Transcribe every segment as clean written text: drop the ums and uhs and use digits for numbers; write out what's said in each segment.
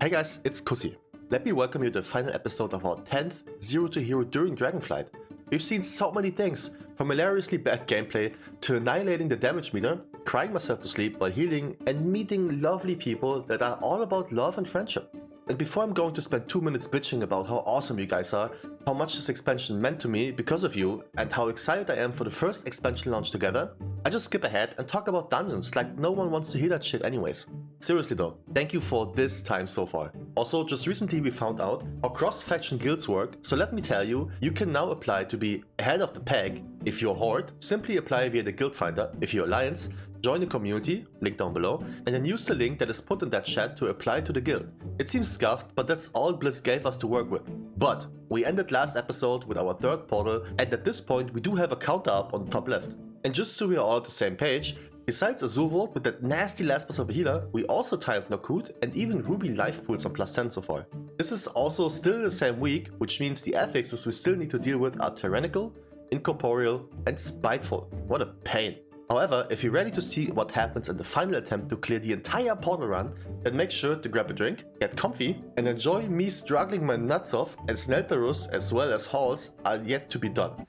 Hey guys, it's Kussi. Let me welcome you to the final episode of our 10th Zero to Hero during Dragonflight. We've seen so many things, from hilariously bad gameplay to annihilating the damage meter, crying myself to sleep while healing, and meeting lovely people that are all about love and friendship. And before I'm going to spend 2 minutes bitching about how awesome you guys are, how much this expansion meant to me because of you, and how excited I am for the first expansion launch together, I just skip ahead and talk about dungeons like no one wants to hear that shit anyways. Seriously though, thank you for this time so far. Also, just recently we found out how cross-faction guilds work, so let me tell you, you can now apply to be ahead of the pack. If you're Horde, simply apply via the guild finder. If you're Alliance, join the community, link down below, and then use the link that is put in that chat to apply to the guild. It seems scuffed, but that's all Blizz gave us to work with. But we ended last episode with our third portal, and at this point we do have a counter up on the top left. And just so we are all on the same page, besides Azuvolt with that nasty last boss of a healer, we also timed Nokut and even Ruby life pools on +10 so far. This is also still the same week, which means the affixes we still need to deal with are Tyrannical, Incorporeal, and Spiteful. What a pain. However, if you're ready to see what happens in the final attempt to clear the entire portal run, then make sure to grab a drink, get comfy, and enjoy me struggling my nuts off, as Narcissus as well as Halls are yet to be done.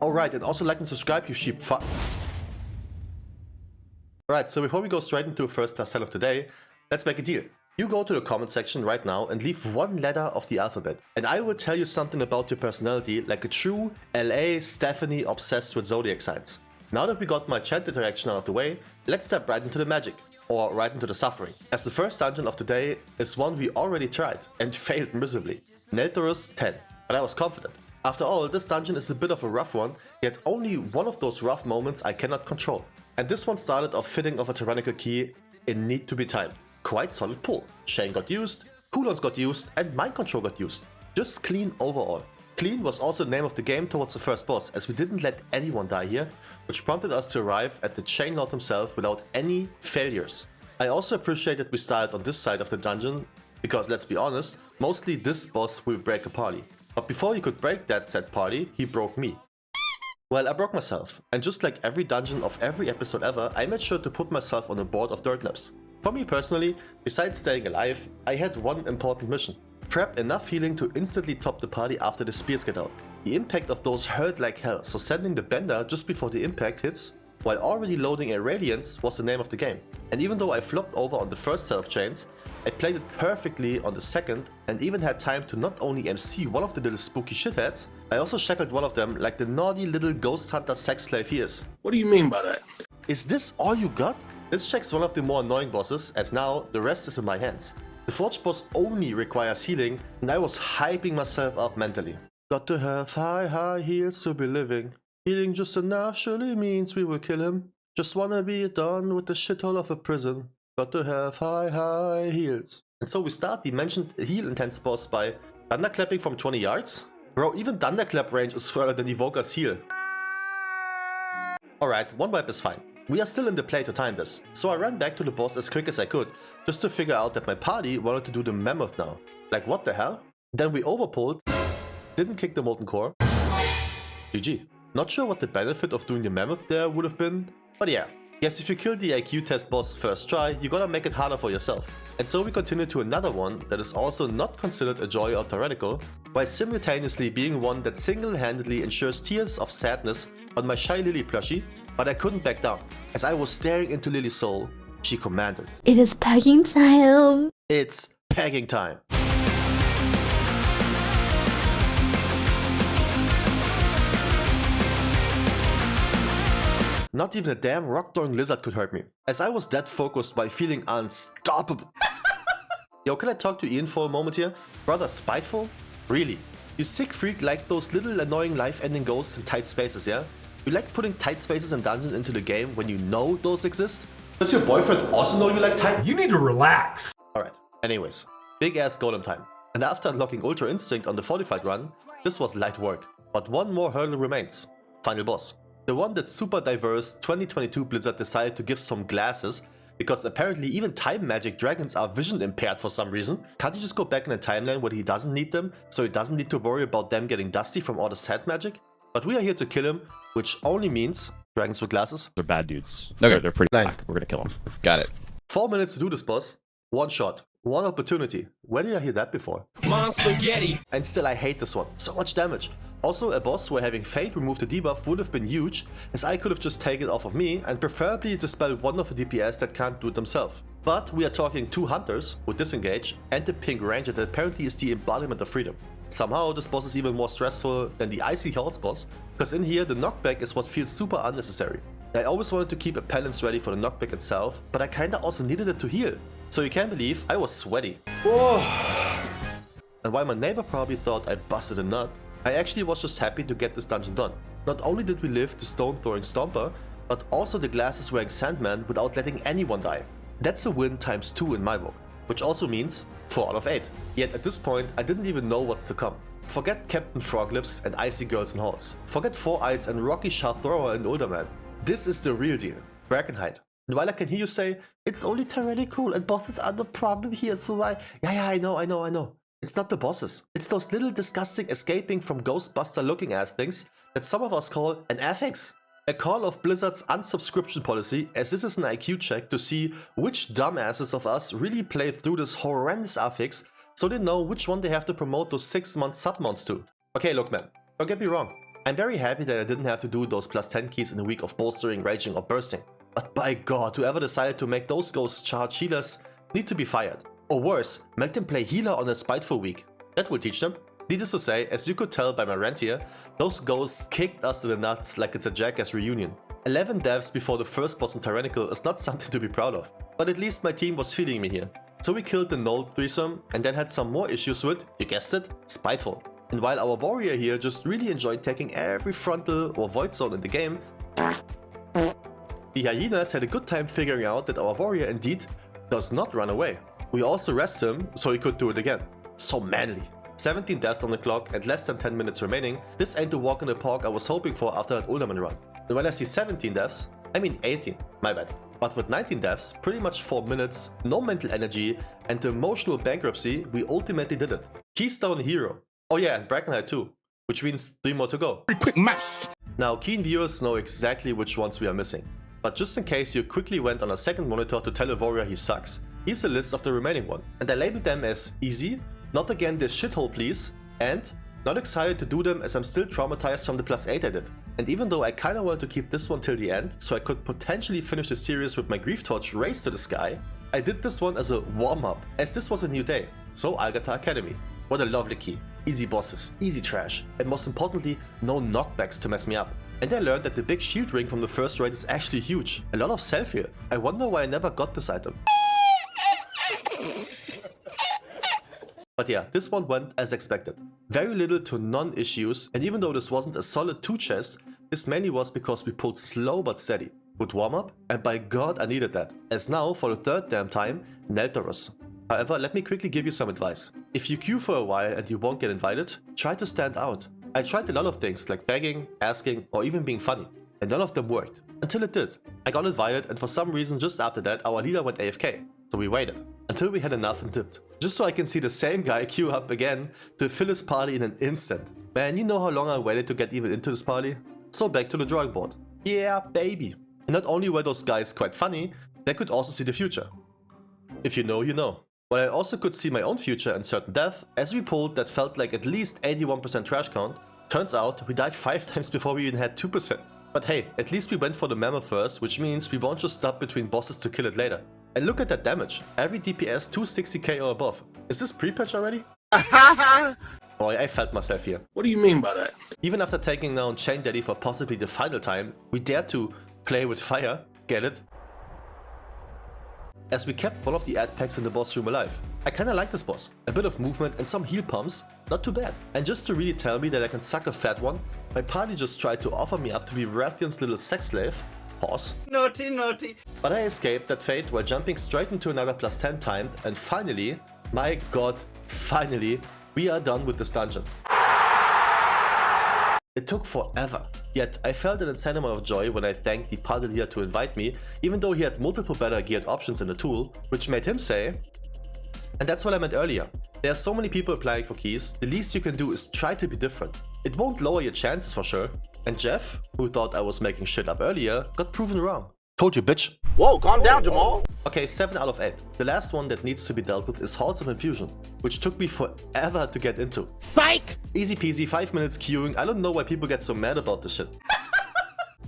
Alright, and also like and subscribe, you sheep fuck. Alright, so before we go straight into the first task of today, let's make a deal. You go to the comment section right now and leave one letter of the alphabet, and I will tell you something about your personality like a true LA Stephanie obsessed with zodiac signs. Now that we got my chat interaction out of the way, let's step right into the magic, or right into the suffering. As the first dungeon of the day is one we already tried and failed miserably. Neltarus 10, but I was confident. After all, this dungeon is a bit of a rough one, yet only one of those rough moments I cannot control. And this one started off fitting of a tyrannical key in need to be timed. Quite solid pull. Chain got used, cooldowns got used, and mind control got used. Just clean overall. Clean was also the name of the game towards the first boss, as we didn't let anyone die here, which prompted us to arrive at the Chain Lord himself without any failures. I also appreciate that we started on this side of the dungeon, because let's be honest, mostly this boss will break a party. But before he could break that said party, he broke me. Well, I broke myself, and just like every dungeon of every episode ever, I made sure to put myself on a board of dirt laps. For me personally, besides staying alive, I had one important mission. Prep enough healing to instantly top the party after the spears get out. The impact of those hurt like hell, so sending the bender just before the impact hits, while already loading a radiance, was the name of the game. And even though I flopped over on the first set of chains, I played it perfectly on the second and even had time to not only MC one of the little spooky shitheads, I also shackled one of them like the naughty little ghost hunter sex slave he is. What do you mean by that? Is this all you got? This checks one of the more annoying bosses, as now the rest is in my hands. The Forge boss only requires healing, and I was hyping myself up mentally. Got to have high heals to be living. Healing just enough surely means we will kill him. Just wanna be done with the shithole of a prison. Got to have high heals. And so we start the mentioned heal intense boss by thunderclapping from 20 yards? Bro, even thunderclap range is further than Evoker's heal. Alright, one wipe is fine. We are still in the play to time this, so I ran back to the boss as quick as I could, just to figure out that my party wanted to do the mammoth now. Like what the hell? Then we overpulled, didn't kick the molten core. GG. Not sure what the benefit of doing the mammoth there would have been, but yeah. Guess if you kill the IQ test boss first try, you gotta make it harder for yourself. And so we continue to another one that is also not considered a joy or tyrannical, while simultaneously being one that single-handedly ensures tears of sadness on my shy Lily plushie, but I couldn't back down. As I was staring into Lily's soul, she commanded, "It is pegging time." It's pegging time. Not even a damn rock-throwing lizard could hurt me, as I was that focused by feeling unstoppable. Yo, can I talk to Ian for a moment here? Brother Spiteful? Really? You sick freak like those little annoying life-ending ghosts in tight spaces, yeah? You like putting tight spaces and dungeons into the game when you know those exist? Does your boyfriend also know you like tight? You need to relax. Alright, anyways, big ass golem time. And after unlocking Ultra Instinct on the Fortified run, this was light work. But one more hurdle remains. Final boss. The one that super diverse 2022 Blizzard decided to give some glasses, because apparently even time magic dragons are vision impaired for some reason. Can't you just go back in a timeline where he doesn't need them, so he doesn't need to worry about them getting dusty from all the sand magic? But we are here to kill him, which only means dragons with glasses. They're bad dudes. Okay. They're pretty Nine. black. We're gonna kill them. Got it. 4 minutes to do this boss, one shot. One opportunity. Where did I hear that before? Monster Getty. And still I hate this one. So much damage. Also, a boss where having Fate remove the debuff would have been huge, as I could have just taken it off of me and preferably dispel one of the DPS that can't do it themselves. But we are talking 2 hunters with disengage and the pink ranger that apparently is the embodiment of freedom. Somehow this boss is even more stressful than the Icy Halls boss, because in here the knockback is what feels super unnecessary. I always wanted to keep a balance ready for the knockback itself, but I kinda also needed it to heal. So you can't believe I was sweaty. Whoa. And while my neighbor probably thought I busted a nut, I actually was just happy to get this dungeon done. Not only did we live the stone throwing Stomper, but also the glasses wearing Sandman without letting anyone die. That's a win times 2 in my book, which also means 4 out of 8. Yet at this point I didn't even know what's to come. Forget Captain Froglips and Icy Girls and Halls. Forget 4 Eyes and Rocky Sharp Thrower and Older Man. This is the real deal. Dragonflight. And while I can hear you say, it's only tyrannical and bosses are the problem here, so yeah, I know. It's not the bosses. It's those little disgusting escaping from Ghostbuster looking ass things that some of us call an affix. A call of Blizzard's unsubscription policy, as this is an IQ check to see which dumbasses of us really play through this horrendous affix, so they know which one they have to promote those 6-month submounts to. Okay, look man, don't get me wrong. I'm very happy that I didn't have to do those plus 10 keys in a week of bolstering, raging or bursting. But by god, whoever decided to make those ghosts charge healers need to be fired. Or worse, make them play healer on that Spiteful week. That will teach them. Needless to say, as you could tell by my rant here, those ghosts kicked us to the nuts like it's a Jackass reunion. 11 deaths before the first boss in Tyrannical is not something to be proud of. But at least my team was feeding me here. So we killed the Null threesome and then had some more issues with, you guessed it, Spiteful. And while our warrior here just really enjoyed taking every frontal or void zone in the game, the hyenas had a good time figuring out that our warrior indeed does not run away. We also rest him so he could do it again. So manly. 17 deaths on the clock and less than 10 minutes remaining. This ain't the walk in the park I was hoping for after that Ulderman run. And when I see 17 deaths, I mean 18, my bad. But with 19 deaths, pretty much 4 minutes, no mental energy and the emotional bankruptcy, we ultimately did it. Keystone Hero. Oh yeah, and Dragonflight too, which means 3 more to go. Quick maths. Now keen viewers know exactly which ones we are missing. But just in case you quickly went on a second monitor to tell a warrior he sucks, here's a list of the remaining one. And I labeled them as easy, not again this shithole please, and not excited to do them as I'm still traumatized from the plus 8 I did. And even though I kinda wanted to keep this one till the end, so I could potentially finish the series with my grief torch raised to the sky, I did this one as a warm-up, as this was a new day. So Algata Academy. What a lovely key. Easy bosses, easy trash, and most importantly, no knockbacks to mess me up. And I learned that the big shield ring from the first raid is actually huge. A lot of self here. I wonder why I never got this item. But yeah, this one went as expected. Very little to none issues, and even though this wasn't a solid 2 chest, this mainly was because we pulled slow but steady. Good warm up, and by god I needed that. As now, for the 3rd damn time, Neltaros. However, let me quickly give you some advice. If you queue for a while and you won't get invited, try to stand out. I tried a lot of things like begging, asking, or even being funny, and none of them worked. Until it did. I got invited and for some reason just after that our leader went AFK. So we waited. Until we had enough and dipped. Just so I can see the same guy queue up again to fill his party in an instant. Man, you know how long I waited to get even into this party? So back to the drawing board. Yeah, baby. And not only were those guys quite funny, they could also see the future. If you know, you know. But I also could see my own future in certain death, as we pulled that felt like at least 81% trash count. Turns out we died 5 times before we even had 2%. But hey, at least we went for the mammoth first, which means we won't just stop between bosses to kill it later. And look at that damage. Every DPS 260k or above. Is this pre-patch already? Boy, I felt myself here. What do you mean by that? Even after taking down Chain Daddy for possibly the final time, we dared to play with fire, get it? As we kept one of the ad packs in the boss room alive. I kinda like this boss. A bit of movement and some heal pumps, not too bad. And just to really tell me that I can suck a fat one, my party just tried to offer me up to be Rathion's little sex slave. Pause. Naughty, naughty. But I escaped that fate while jumping straight into another plus 10 timed, and finally, my god, finally, we are done with this dungeon. It took forever, yet I felt an insane amount of joy when I thanked the party leader to invite me, even though he had multiple better geared options in the tool, which made him say, and that's what I meant earlier. There are so many people applying for keys, the least you can do is try to be different. It won't lower your chances for sure. And Jeff, who thought I was making shit up earlier, got proven wrong. Told you, bitch. Whoa, calm down, Jamal. Okay, 7 out of 8. The last one that needs to be dealt with is Halls of Infusion, which took me forever to get into. Psych! Easy peasy, 5 minutes queuing. I don't know why people get so mad about this shit.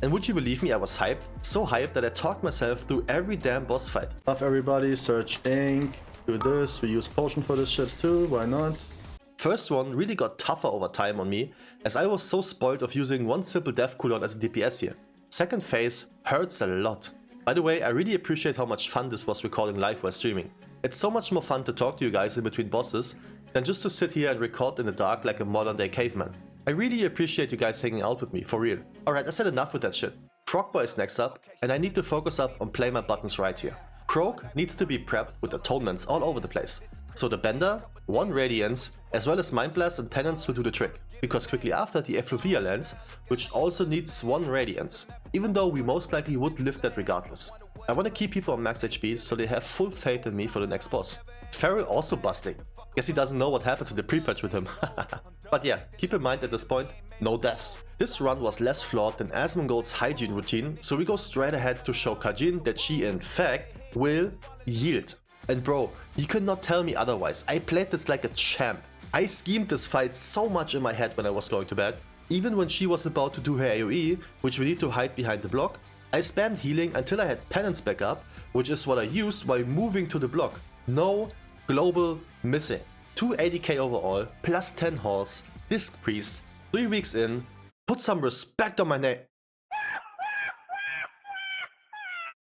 And would you believe me, I was hyped? So hyped that I talked myself through every damn boss fight. Buff everybody, search ink, do this, we use potion for this shit too, why not? First one really got tougher over time on me, as I was so spoiled of using one simple death cooldown as a DPS here. Second phase hurts a lot. By the way, I really appreciate how much fun this was recording live while streaming. It's so much more fun to talk to you guys in between bosses than just to sit here and record in the dark like a modern day caveman. I really appreciate you guys hanging out with me, for real. Alright, I said enough with that shit. Frogboy is next up, and I need to focus up on playing my buttons right here. Croak needs to be prepped with atonements all over the place. So the Bender, 1 Radiance, as well as Mind Blast and Penance will do the trick. Because quickly after the Effluvia lands, which also needs 1 Radiance. Even though we most likely would lift that regardless. I want to keep people on max HP so they have full faith in me for the next boss. Feral also busting. Guess he doesn't know what happens in the pre-patch with him. But yeah, keep in mind at this point, no deaths. This run was less flawed than Asmongold's hygiene routine, so we go straight ahead to show Kajin that she in fact will yield. And bro, you cannot tell me otherwise. I played this like a champ. I schemed this fight so much in my head when I was going to bed. Even when she was about to do her AoE, which we need to hide behind the block, I spammed healing until I had Penance back up, which is what I used while moving to the block. No global missing. 280k overall, plus 10 halls, Disc Priest, 3 weeks in, put some respect on my name.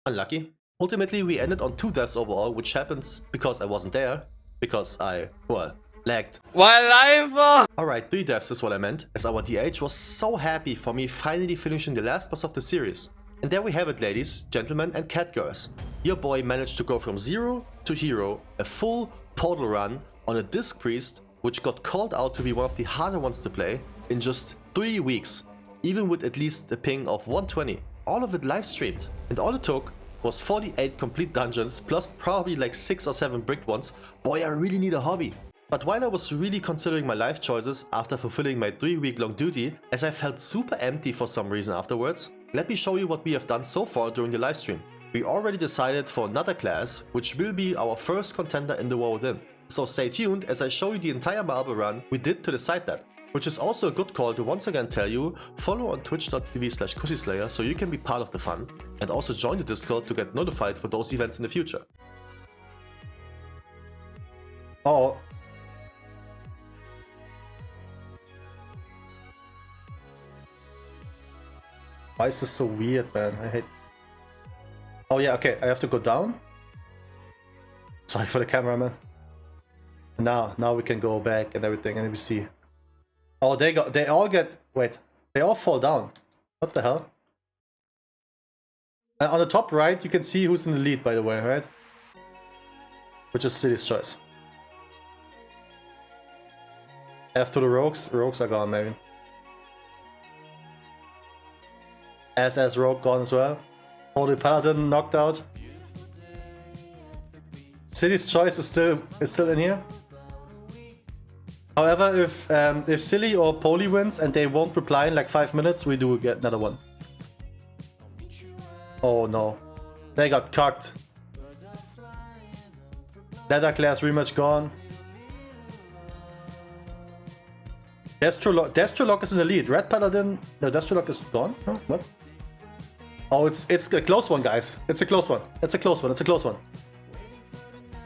Unlucky. Ultimately we ended on 2 deaths overall, which happens because I wasn't there, because I, well, lagged. Alright, 3 deaths is what I meant, as our DH was so happy for me finally finishing the last boss of the series. And there we have it, ladies, gentlemen and catgirls. Your boy managed to go from 0 to hero, a full portal run on a Disc Priest, which got called out to be one of the harder ones to play, in just 3 weeks, even with at least a ping of 120. All of it live streamed, and all it took was 48 complete dungeons, plus probably like 6 or 7 bricked ones. Boy, I really need a hobby. But while I was really considering my life choices after fulfilling my 3-week-long duty, as I felt super empty for some reason afterwards, let me show you what we have done so far during the livestream. We already decided for another class, which will be our first contender in the war within. So stay tuned as I show you the entire marble run we did to decide that. Which is also a good call to once again tell you, follow on twitch.tv/CussySlayer so you can be part of the fun, and also join the Discord to get notified for those events in the future. Oh. Why is this so weird, man? I hate... Oh yeah, okay, I have to go down? Sorry for the cameraman. Now we can go back and everything, and we see. Oh, they all get... Wait, they all fall down. What the hell? And on the top right, you can see who's in the lead, by the way, right? Which is City's choice. After the rogues are gone, maybe. SS rogue gone as well. Holy Paladin knocked out. City's choice is still in here. However, if Silly or Poli wins and they won't reply in like 5 minutes, we do get another one. Oh no. They got cocked. Leather class rematch gone. Destrolok is in the lead. Red Paladin... No, Destrolok is gone? Huh? What? Oh, it's a close one, guys. It's a close one. It's a close one. It's a close one.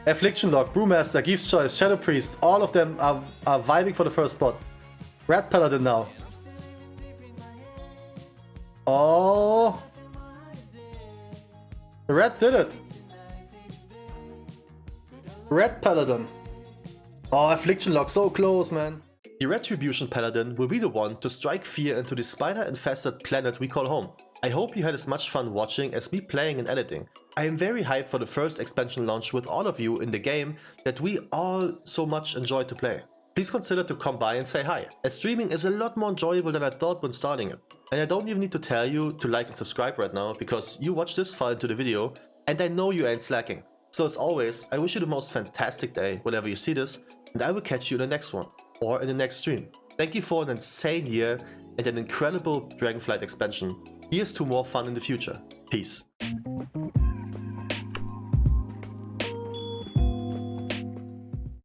Affliction Lock, Brewmaster, Gief's Choice, Shadow Priest, all of them are vibing for the first spot. Red Paladin now. Oh. Red did it. Red Paladin. Oh, Affliction Lock, so close, man. The Retribution Paladin will be the one to strike fear into the spider-infested planet we call home. I hope you had as much fun watching as me playing and editing. I am very hyped for the first expansion launch with all of you in the game that we all so much enjoy to play. Please consider to come by and say hi, as streaming is a lot more enjoyable than I thought when starting it. And I don't even need to tell you to like and subscribe right now, because you watch this far into the video and I know you ain't slacking. So as always, I wish you the most fantastic day whenever you see this, and I will catch you in the next one, or in the next stream. Thank you for an insane year and an incredible Dragonflight expansion. Here's to more fun in the future. Peace.